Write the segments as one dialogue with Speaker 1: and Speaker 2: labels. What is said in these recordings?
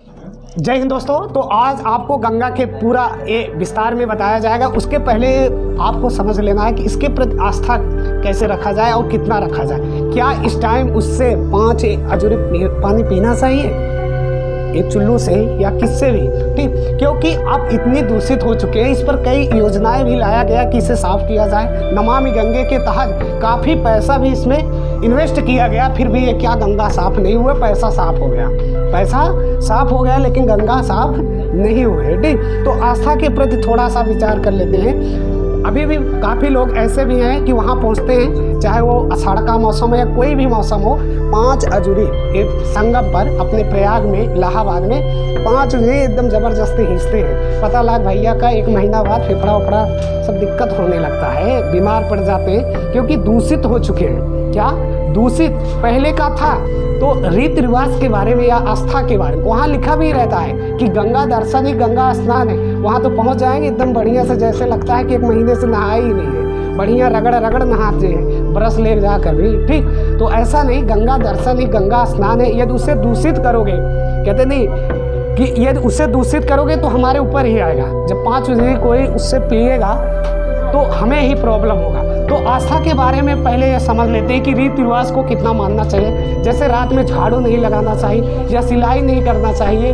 Speaker 1: जय हिंद दोस्तों। तो आज आपको गंगा के पूरा विस्तार में बताया जाएगा। उसके पहले आपको समझ लेना है कि इसके प्रति आस्था कैसे रखा जाए और कितना रखा जाए। क्या इस टाइम उससे 5 अजूरी पानी पीना चाहिए, एक चुल्लू से या किससे भी, ठीक, क्योंकि अब इतनी दूषित हो चुके हैं। इस पर कई योजनाएं भी लाया गया कि इसे साफ़ किया जाए। नमामि गंगे के तहत काफ़ी पैसा भी इसमें इन्वेस्ट किया गया, फिर भी ये क्या गंगा साफ़ नहीं हुआ। पैसा साफ़ हो गया, पैसा साफ़ हो गया, लेकिन गंगा साफ़ नहीं हुए, ठीक। तो आस्था के प्रति थोड़ा सा विचार कर लेते हैं। अभी भी काफ़ी लोग ऐसे भी हैं कि वहाँ पहुँचते हैं, चाहे वो आषाढ़ का मौसम हो या कोई भी मौसम हो, 5 अजूरी एक संगम पर अपने प्रयाग में, इलाहाबाद में 5 अजूरी एकदम ज़बरदस्ती खींचते हैं। पता लग भैया का 1 महीना बाद फेफड़ा उफड़ा सब दिक्कत होने लगता है, बीमार पड़ जाते हैं, क्योंकि दूषित हो चुके हैं। क्या दूषित पहले का था? तो रीति रिवाज के बारे में या आस्था के बारे में वहाँ लिखा भी रहता है कि गंगा दर्शन ही गंगा स्नान है। वहाँ तो पहुँच जाएंगे एकदम बढ़िया से, जैसे लगता है कि 1 महीने से नहाया ही नहीं है, बढ़िया रगड़ रगड़ नहाते हैं, ब्रश ले जाकर भी, ठीक। तो ऐसा नहीं, गंगा दर्शन ही गंगा स्नान है। यदि उसे दूषित करोगे, कहते नहीं कि यदि उसे दूषित करोगे तो हमारे ऊपर ही आएगा। जब 5 बजे कोई उससे पिएगा तो हमें ही प्रॉब्लम होगा। तो आस्था के बारे में पहले ये समझ लेते हैं कि रीति रिवाज को कितना मानना चाहिए। जैसे रात में झाड़ू नहीं लगाना चाहिए, या सिलाई नहीं करना चाहिए,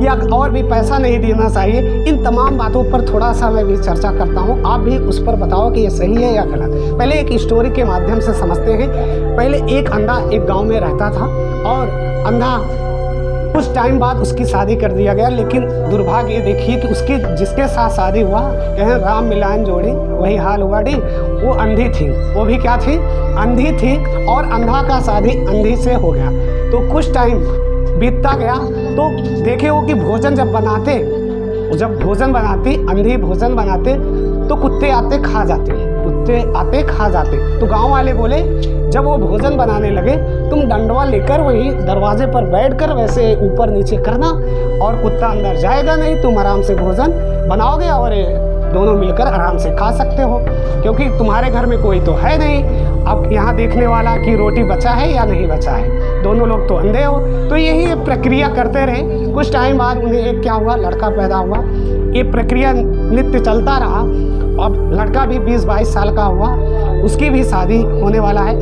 Speaker 1: या और भी पैसा नहीं देना चाहिए। इन तमाम बातों पर थोड़ा सा मैं भी चर्चा करता हूँ, आप भी उस पर बताओ कि ये सही है या गलत। पहले एक स्टोरी के माध्यम से समझते हैं। पहले एक अंधा एक गाँव में रहता था, और अंधा कुछ टाइम बाद उसकी शादी कर दिया गया। लेकिन दुर्भाग्य ये देखिए कि उसकी जिसके साथ शादी हुआ, कहें राम मिलान जोड़ी, वही हाल हुआ, डी। वो अंधी थी, वो भी क्या थी, अंधी थी, और अंधा का शादी अंधी से हो गया। तो कुछ टाइम बीतता गया तो देखे वो कि भोजन जब भोजन बनाती, अंधी भोजन बनाते तो कुत्ते आते खा जाते। तो गांव वाले बोले, जब वो भोजन बनाने लगे, तुम डंडवा लेकर वही दरवाजे पर बैठकर वैसे ऊपर नीचे करना, और कुत्ता अंदर जाएगा नहीं, तुम आराम से भोजन बनाओगे और दोनों मिलकर आराम से खा सकते हो, क्योंकि तुम्हारे घर में कोई तो है नहीं। अब यहाँ देखने वाला कि रोटी बचा है या नहीं बचा है, दोनों लोग तो अंधे हो। तो यही प्रक्रिया करते रहे। कुछ टाइम बाद उन्हें एक क्या हुआ, लड़का पैदा हुआ। ये प्रक्रिया नित्य चलता रहा। अब लड़का भी 20-22 साल का हुआ, उसकी भी शादी होने वाला है।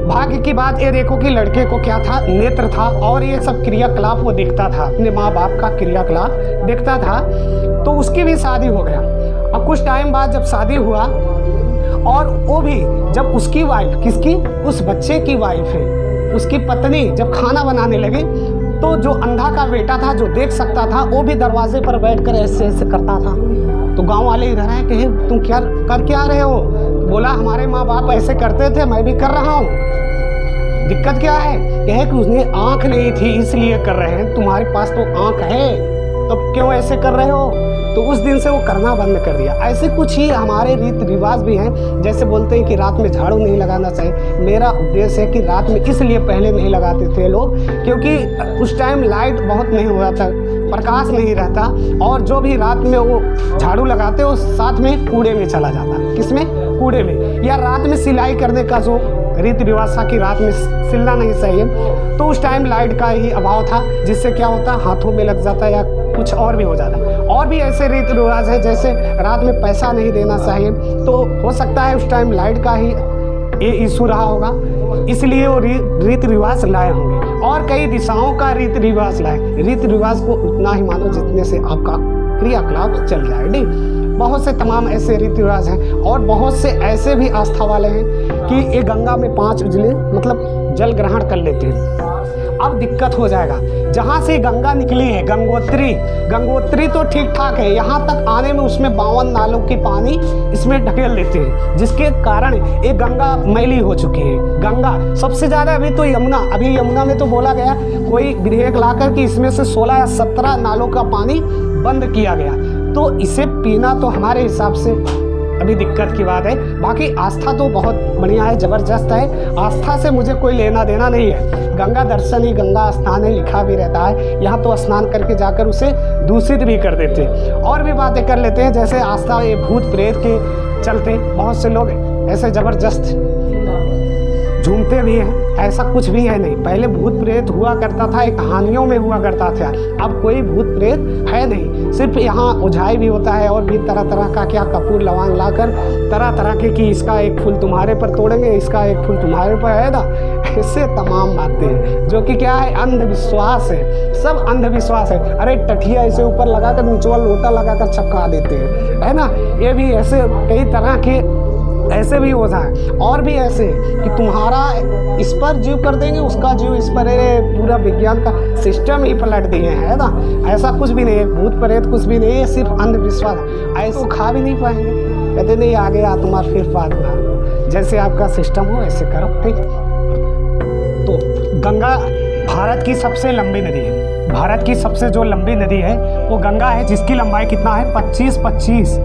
Speaker 1: भाग्य की बात ये देखो कि लड़के को क्या था, नेत्र था, और ये सब क्रियाकलाप वो देखता था, अपने माँ बाप का क्रियाकलाप देखता था। तो उसकी भी शादी हो गया। अब कुछ टाइम बाद जब शादी हुआ, और वो भी जब उसकी वाइफ, किसकी, उस बच्चे की वाइफ है, उसकी पत्नी जब खाना बनाने लगे, तो जो अंधा का बेटा था, जो देख सकता था, वो भी दरवाजे पर बैठकर ऐसे ऐसे करता था। तो गांव वाले इधर आए, कहे तुम क्या कर क्या रहे हो? बोला हमारे माँ बाप ऐसे करते थे, मैं भी कर रहा हूँ। दिक्कत क्या है? कहे कि उसने आँख नहीं थी इसलिए कर रहे हैं, तुम्हारे पास तो आँख है, तो क्यों ऐसे कर रहे हो? तो उस दिन से वो करना बंद कर दिया। ऐसे कुछ ही हमारे रीति रिवाज भी हैं। जैसे बोलते हैं कि रात में झाड़ू नहीं लगाना चाहिए। मेरा उद्देश्य है कि रात में इसलिए पहले नहीं लगाते थे लोग, क्योंकि उस टाइम लाइट बहुत नहीं हुआ था, प्रकाश नहीं रहता, और जो भी रात में वो झाड़ू लगाते वो साथ में कूड़े में चला जाता। किसमें? कूड़े में। या रात में सिलाई करने का जो रीति रिवाज था कि रात में सिलना नहीं चाहिए, तो उस टाइम लाइट का ही अभाव था, जिससे क्या होता, हाथों में लग जाता या कुछ और भी हो जाता। और भी ऐसे रीति रिवाज है, जैसे रात में पैसा नहीं देना चाहिए, तो हो सकता है उस टाइम लाइट का ही ये इशू रहा होगा, इसलिए वो रीति रिवाज लाए होंगे। और कई दिशाओं का रीति रिवाज लाए। रीति रिवाज को उतना ही मानो जितने से आपका क्रियाकलाप चल जाए, नहीं। बहुत से तमाम ऐसे रीति रिवाज हैं, और बहुत से ऐसे भी आस्था वाले हैं कि ये गंगा में 5 उजले मतलब जल ग्रहण कर लेते हैं। अब दिक्कत हो जाएगा। जहाँ से गंगा निकली है, गंगोत्री तो ठीक ठाक है, यहाँ तक आने में उसमें 52 नालों की पानी इसमें ढकेल देते हैं, जिसके कारण ये गंगा मैली हो चुकी है। गंगा सबसे ज़्यादा अभी तो यमुना में तो बोला गया, कोई विधेयक लाकर कि इसमें से 16 या 17 नालों का पानी बंद किया गया। तो इसे पीना तो हमारे हिसाब से अभी दिक्कत की बात है। बाकी आस्था तो बहुत बढ़िया है, ज़बरदस्त है। आस्था से मुझे कोई लेना देना नहीं है। गंगा दर्शन ही गंगा स्नान है लिखा भी रहता है। यहाँ तो स्नान करके जाकर उसे दूषित भी कर देते, और भी बातें कर लेते हैं। जैसे आस्था ये भूत प्रेत के चलते बहुत से लोग ऐसे ज़बरदस्त झूमते भी हैं, ऐसा कुछ भी है नहीं। पहले भूत प्रेत हुआ करता था, एक कहानियों में हुआ करता था, अब कोई भूत प्रेत है नहीं। सिर्फ यहाँ उझाई भी होता है और भी तरह तरह का क्या कपूर लवांग लाकर तरह तरह के कि इसका एक फूल तुम्हारे पर तोड़ेंगे, इसका एक फूल तुम्हारे पर है ना, ऐसे तमाम बातें हैं जो कि क्या है, अंधविश्वास है, सब अंधविश्वास है। अरे टठिया ऐसे ऊपर लगाकर निचवा लोटा लगाकर चपका देते हैं, है ना, ये भी ऐसे कई तरह के ऐसे भी होता है। और भी ऐसे कि तुम्हारा इस पर जीव कर देंगे, उसका जीव इस पर, पूरा विज्ञान का सिस्टम ही पलट दिए हैं, है ना। ऐसा कुछ भी नहीं है, भूत प्रेत कुछ भी नहीं है, सिर्फ अंधविश्वास है। ऐसे खा भी नहीं पाएंगे, कहते नहीं आगे आ तुम्हारा फिर बात ना, जैसे आपका सिस्टम हो ऐसे करो, ठीक। तो गंगा भारत की सबसे लंबी नदी है। भारत की सबसे जो लंबी नदी है वो गंगा है, जिसकी लंबाई कितना है, 25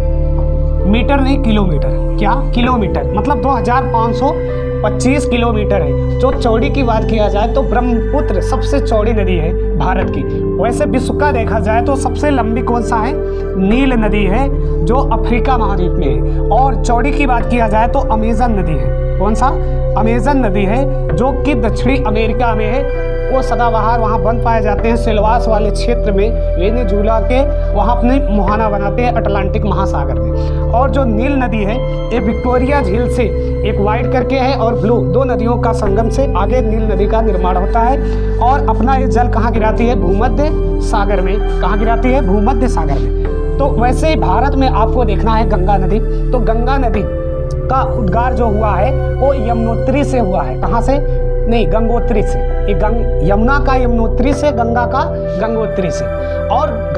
Speaker 1: मीटर नहीं किलोमीटर, क्या किलोमीटर, मतलब 2525 किलोमीटर है। जो चौड़ी की बात किया जाए तो ब्रह्मपुत्र सबसे चौड़ी नदी है भारत की। वैसे विश्व का देखा जाए तो सबसे लंबी कौन सा है, नील नदी है जो अफ्रीका महाद्वीप में है। और चौड़ी की बात किया जाए तो अमेजन नदी है। कौन सा, अमेजन नदी है जो कि दक्षिणी अमेरिका में है। वो सदाबहार वहाँ बन पाए जाते हैं, सिलवास वाले क्षेत्र में, वेनेजुला के वहाँ अपने मुहाना बनाते हैं अटलांटिक महासागर में। और जो नील नदी है ये विक्टोरिया झील से, एक वाइट करके है और ब्लू, दो नदियों का संगम से आगे नील नदी का निर्माण होता है। और अपना ये जल कहाँ गिराती है, भूमध्य सागर में। कहाँ गिराती है, भूमध्य सागर में। तो वैसे ही भारत में आपको देखना है गंगा नदी। तो गंगा नदी का उद्गार जो हुआ है वो यमुनोत्री से हुआ है। कहाँ से, नहीं, गंगोत्री से। ये यमुना का यमुनोत्री से, गंगा का गंगोत्री से। और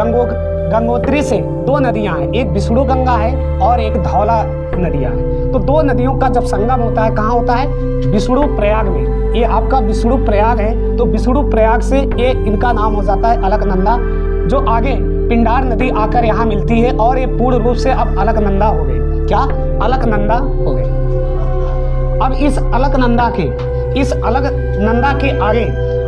Speaker 1: गंगोत्री से दो नदियां हैं, एक विष्णु गंगा है और एक धौला नदियां हैं। तो दो नदियों का जब संगम होता है, कहाँ होता है, विष्णु प्रयाग में। ये आपका विष्णु प्रयाग है, तो विष्णु प्रयाग से ये इनका नाम हो जाता है अलकनंदा, जो आगे पिंडार नदी आकर यहाँ मिलती है और ये पूर्ण रूप से अब अलकनंदा हो गई। क्या, अलकनंदा हो गई। अब इस अलकनंदा के आगे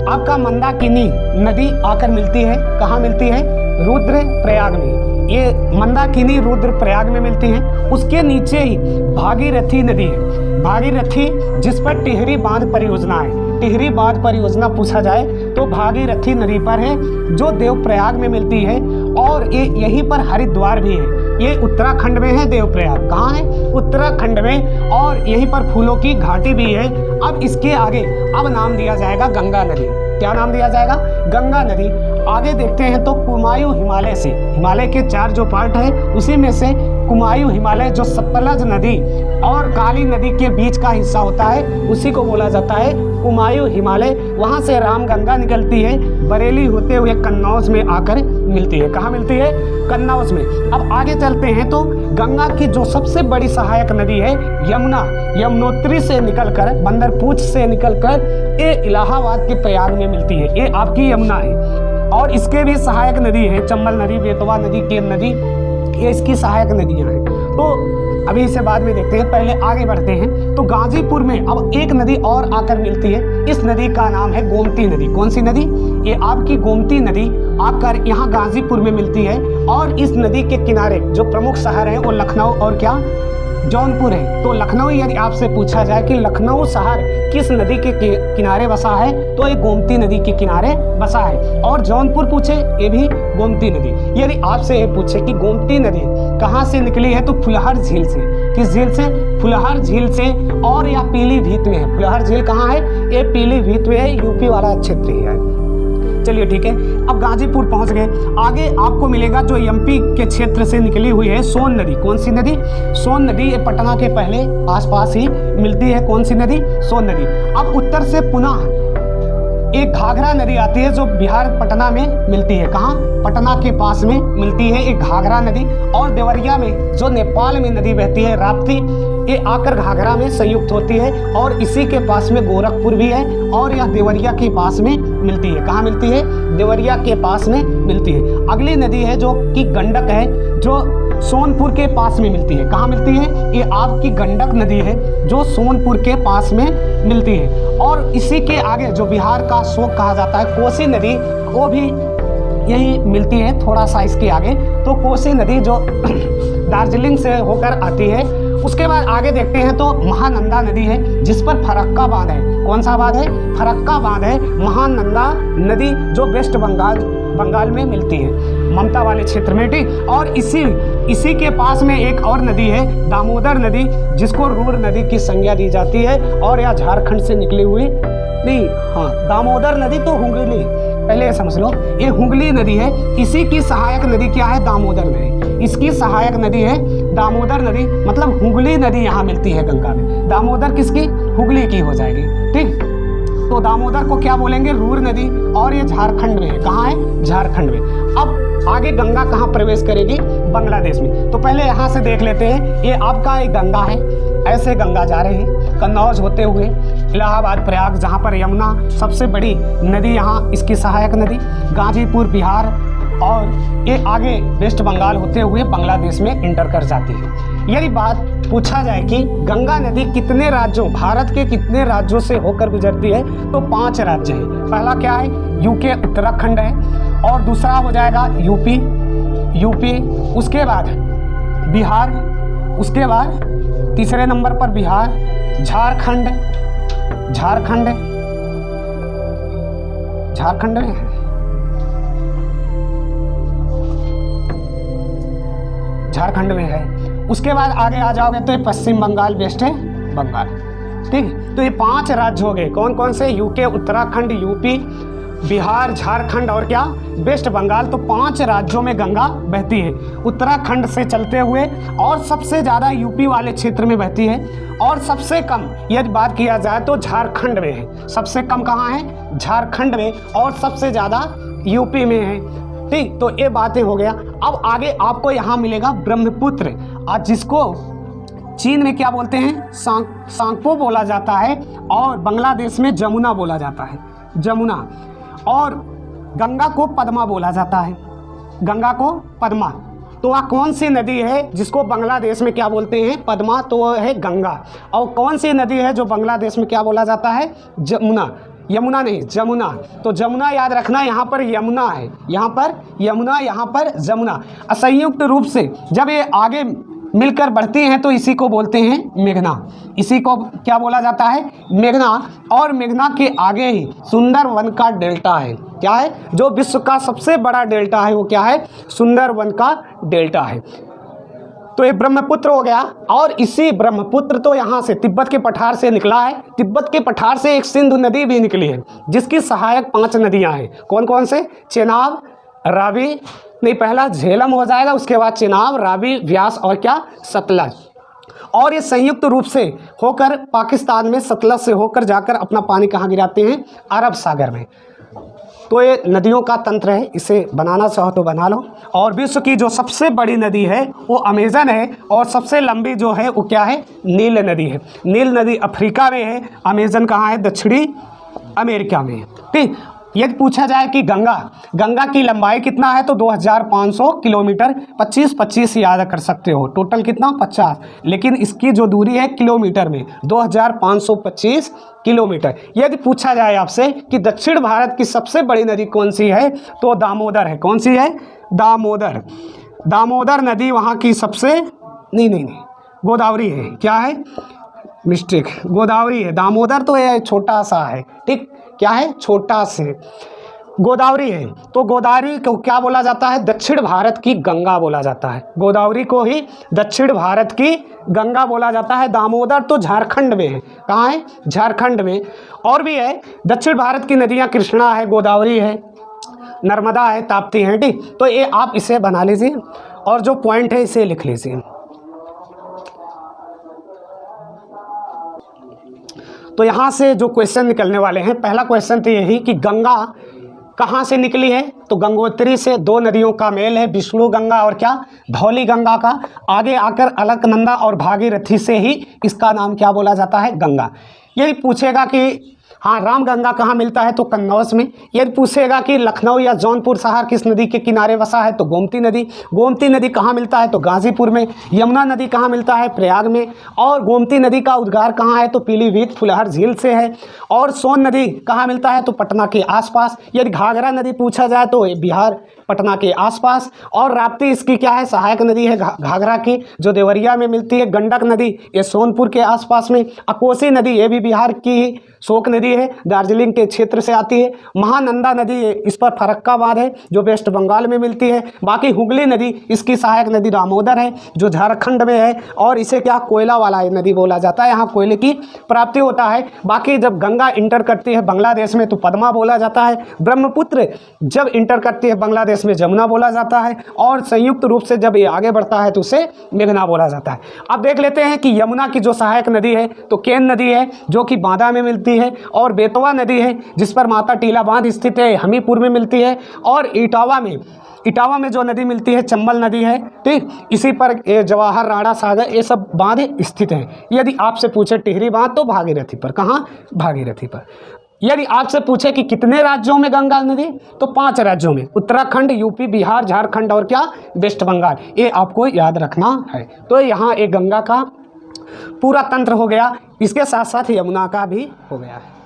Speaker 1: आपका मंदाकिनी नदी आकर मिलती है। कहाँ मिलती है, रुद्र प्रयाग में। ये मंदाकिनी रुद्र प्रयाग में मिलती है। उसके नीचे ही भागीरथी नदी है, भागीरथी, जिस पर टिहरी बांध परियोजना है। टिहरी बांध परियोजना पूछा जाए तो भागीरथी नदी पर है, जो देवप्रयाग में मिलती है। और ये यहीं पर हरिद्वार भी है। ये उत्तराखंड में है देवप्रयाग। कहाँ है, उत्तराखंड में। और यहीं पर फूलों की घाटी भी है। अब इसके आगे अब नाम दिया जाएगा गंगा नदी। क्या नाम दिया जाएगा, गंगा नदी। आगे देखते हैं तो कुमायूं हिमालय से, हिमालय के 4 जो पार्ट है उसी में से कुमायूं हिमालय, जो सतलज नदी और काली नदी के बीच का हिस्सा होता है, उसी को बोला जाता है कुमायूं हिमालय। वहाँ से रामगंगा निकलती है, बरेली होते हुए कन्नौज में आकर मिलती है। कहाँ मिलती है, कन्नौज में। अब आगे चलते हैं तो गंगा की जो सबसे बड़ी सहायक नदी है यमुना, यमुनोत्री से निकलकर, बंदरपूछ से निकलकर ये इलाहाबाद के प्रयाग में मिलती है। ये आपकी यमुना है। और इसके भी सहायक नदी है, चंबल नदी, बेतवा नदी, केन नदी, ये इसकी सहायक नदियाँ हैं। तो अभी इसे बाद में देखते हैं, पहले आगे बढ़ते हैं। तो गाजीपुर में अब एक नदी और आकर मिलती है। इस नदी का नाम है गोमती नदी। कौन सी नदी, ये आपकी गोमती नदी आकर यहाँ गाजीपुर में मिलती है। और इस नदी के किनारे जो प्रमुख शहर है वो लखनऊ और क्या, जौनपुर है। तो लखनऊ, यदि आपसे पूछा जाए कि लखनऊ शहर किस नदी के किनारे बसा है, तो ये गोमती नदी के किनारे बसा है। और जौनपुर पूछे, ये भी गोमती नदी। यदि आपसे ये पूछे कि गोमती नदी कहाँ से निकली है, तो फुलहर झील से। किस झील से, फुलहर झील से। और यह पीलीभीत में है। फुलहर झील कहाँ है, ये पीलीभीत में है, यूपी वाला क्षेत्र ही है। चलिए ठीक है, अब गाजीपुर पहुंच गए। आगे आपको मिलेगा जो एमपी के क्षेत्र से निकली हुई है सोन नदी। कौन सी नदी, सोन नदी। ये पटना के पहले आसपास ही मिलती है। कौन सी नदी, सोन नदी। अब उत्तर से पुनः एक घाघरा नदी आती है जो बिहार पटना में मिलती है। कहाँ, पटना के पास में मिलती है एक घाघरा नदी। और देवरिया में जो नेपाल में नदी बहती है राप्ती, ये आकर घाघरा में संयुक्त होती है। और इसी के पास में गोरखपुर भी है। और यह देवरिया के पास में मिलती है। कहाँ मिलती है, देवरिया के पास में मिलती है। अगली नदी है जो कि गंडक है, जो सोनपुर के पास में मिलती है। कहाँ मिलती है, ये आपकी गंडक नदी है जो सोनपुर के पास में मिलती है। और इसी के आगे जो बिहार का शोक कहा जाता है, कोसी नदी, वो भी यही मिलती है थोड़ा सा इसके आगे। तो कोसी नदी जो दार्जिलिंग से होकर आती है उसके बाद आगे देखते हैं तो महानंदा नदी है जिस पर फरक्का बांध है। कौन सा बांध है? फरक्का बांध है। महानंदा नदी जो वेस्ट बंगाल में मिलती है, ममता वाले क्षेत्र में, ठीक। और इसी के पास में एक और नदी है, दामोदर नदी, जिसको रूर नदी की संज्ञा दी जाती है और यह झारखंड से निकली हुई नहीं, हाँ, दामोदर नदी तो हुगली, पहले ये समझ लो, ये हुगली नदी है। इसी की सहायक नदी क्या है? दामोदर नदी। इसकी सहायक नदी है दामोदर नदी, मतलब हुगली नदी यहाँ मिलती है गंगा में। दामोदर किसकी? हुगली की हो जाएगी, ठीक। तो दामोदर को क्या बोलेंगे? रूर नदी। और ये झारखंड में है। कहाँ है? झारखंड में। अब आगे गंगा कहाँ प्रवेश करेगी? बांग्लादेश में। तो पहले यहाँ से देख लेते हैं, ये आपका एक गंगा है, ऐसे गंगा जा रही है कन्नौज होते हुए इलाहाबाद, प्रयाग, जहाँ पर यमुना सबसे बड़ी नदी, यहाँ इसकी सहायक नदी, गाजीपुर बिहार, और ये आगे वेस्ट बंगाल होते हुए बांग्लादेश में इंटर कर जाती है। यदि बात पूछा जाए कि गंगा नदी कितने राज्यों, भारत के कितने राज्यों से होकर गुजरती है, तो 5 राज्य हैं। पहला क्या है? यूके उत्तराखंड है, और दूसरा हो जाएगा यूपी, उसके बाद बिहार, उसके बाद तीसरे नंबर पर बिहार, झारखंड में है, झारखंड में है। उसके बाद आगे आ जाओगे तो ये पश्चिम बंगाल, वेस्ट है बंगाल, ठीक। तो ये 5 राज्य हो गए। कौन कौन से? यूके, उत्तराखंड, यूपी, बिहार, झारखंड और क्या? वेस्ट बंगाल। तो 5 राज्यों में गंगा बहती है, उत्तराखंड से चलते हुए, और सबसे ज़्यादा यूपी वाले क्षेत्र में बहती है, और सबसे कम यदि बात किया जाए तो झारखंड में है। सबसे कम कहाँ है? झारखंड में, और सबसे ज़्यादा यूपी में है, ठीक। तो ये बातें हो गया। अब आगे आपको यहाँ मिलेगा ब्रह्मपुत्र, आज जिसको चीन में क्या बोलते हैं? सांगपो बोला जाता है, और बांग्लादेश में जमुना बोला जाता है, जमुना। और गंगा को पद्मा बोला जाता है, गंगा को पद्मा। तो वह कौन सी नदी है जिसको बांग्लादेश में क्या बोलते हैं? पद्मा। तो वह है गंगा। और कौन सी नदी है जो बांग्लादेश में क्या बोला जाता है? जमुना। यमुना नहीं, जमुना। तो जमुना याद रखना, यहाँ पर यमुना है, यहाँ पर यमुना, यहाँ पर जमुना। संयुक्त रूप से जब ये आगे मिलकर बढ़ती हैं तो इसी को बोलते हैं मेघना। इसी को क्या बोला जाता है? मेघना। और मेघना के आगे ही सुंदरवन का डेल्टा है। क्या है? जो विश्व का सबसे बड़ा डेल्टा है वो क्या है? सुंदरवन का डेल्टा है। तो ये ब्रह्मपुत्र हो गया। और इसी ब्रह्मपुत्र तो यहाँ से तिब्बत के पठार से निकला है। तिब्बत के पठार से एक सिंधु नदी भी निकली है, जिसकी सहायक 5 नदियाँ हैं। कौन कौन से? चेनाब, रावी, नहीं, पहला झेलम हो जाएगा, उसके बाद चेनाब, रावी, व्यास और क्या? सतलज। और ये संयुक्त रूप से होकर पाकिस्तान में सतलज से होकर जाकर अपना पानी कहाँ गिराते हैं? अरब सागर में। तो ये नदियों का तंत्र है, इसे बनाना चाहो तो बना लो। और विश्व की जो सबसे बड़ी नदी है वो अमेजन है, और सबसे लंबी जो है वो क्या है? नील नदी है। नील नदी अफ्रीका में है, अमेजन कहाँ है? दक्षिणी अमेरिका में है, ठीक। यदि पूछा जाए कि गंगा की लंबाई कितना है तो 2500 किलोमीटर, 25 याद कर सकते हो, टोटल कितना? 50। लेकिन इसकी जो दूरी है किलोमीटर में, 2525 किलोमीटर। यदि पूछा जाए आपसे कि दक्षिण भारत की सबसे बड़ी नदी कौन सी है तो दामोदर है। कौन सी है? दामोदर। दामोदर नदी वहाँ की सबसे नहीं, गोदावरी है। क्या है? मिस्टेक, गोदावरी है। दामोदर तो ये छोटा सा है, ठीक। क्या है? छोटा से। गोदावरी है। तो गोदावरी को क्या बोला जाता है? दक्षिण भारत की गंगा बोला जाता है। गोदावरी को ही दक्षिण भारत की गंगा बोला जाता है। दामोदर तो झारखंड में है। कहाँ है? झारखंड में। और भी है दक्षिण भारत की नदियाँ, कृष्णा है, गोदावरी है, नर्मदा है, ताप्ती है, ठीक। तो ये आप इसे बना लीजिए, और जो पॉइंट है इसे लिख लीजिए। तो यहाँ से जो क्वेश्चन निकलने वाले हैं, पहला क्वेश्चन तो यही कि गंगा कहाँ से निकली है? तो गंगोत्री से 2 नदियों का मेल है, विष्णु गंगा और क्या? धौली गंगा का। आगे आकर अलकनंदा और भागीरथी से ही इसका नाम क्या बोला जाता है? गंगा। यदि पूछेगा कि हाँ रामगंगा कहाँ मिलता है तो कन्नौज में। यदि पूछेगा कि लखनऊ या जौनपुर शहर किस नदी के किनारे बसा है तो गोमती नदी। गोमती नदी कहाँ मिलता है तो गाजीपुर में। यमुना नदी कहाँ मिलता है? प्रयाग में। और गोमती नदी का उद्गार कहाँ है तो पीलीभीत फुलहर झील से है। और सोन नदी कहाँ मिलता है तो पटना के आसपास। यदि घाघरा नदी पूछा जाए तो बिहार पटना के आसपास। और राप्ती इसकी क्या है, सहायक नदी है घाघरा की, जो देवरिया में मिलती है। गंडक नदी ये सोनपुर के आसपास में। कोसी नदी ये भी बिहार की ही शोक नदी है, दार्जिलिंग के क्षेत्र से आती है। महानंदा नदी इस पर फरक्काबाद है, जो वेस्ट बंगाल में मिलती है। बाकी हुगली नदी इसकी सहायक नदी दामोदर है, जो झारखंड में है, और इसे क्या कोयला वाला नदी बोला जाता है, यहाँ कोयले की प्राप्ति होता है। बाकी जब गंगा इंटर करती है बांग्लादेश में तो पद्मा बोला जाता है। ब्रह्मपुत्र जब इंटर करती है बांग्लादेश में जमुना बोला जाता है, और संयुक्त रूप से जब ये आगे बढ़ता है तो उसे मेघना बोला जाता है। अब देख लेते हैं कि यमुना की जो सहायक नदी है तो केन नदी है, जो कि बांदा में मिलती है, और बेतवा नदी है जिस पर माता टीला बांध स्थित है, हमीरपुर में मिलती है। और इटावा में जो नदी मिलती है चंबल नदी है, ठीक। इसी पर जवाहर, राणा सागर, ये सब बांध स्थित हैं। यदि आपसे पूछे टिहरी बांध तो भागीरथी पर, कहाँ, भागीरथी पर। यदि आपसे पूछे कि कितने राज्यों में गंगा नदी, तो 5 राज्यों में, उत्तराखंड, यूपी, बिहार, झारखंड और क्या, वेस्ट बंगाल। ये आपको याद रखना है। तो यहाँ एक गंगा का पूरा तंत्र हो गया, इसके साथ साथ यमुना का भी हो गया है।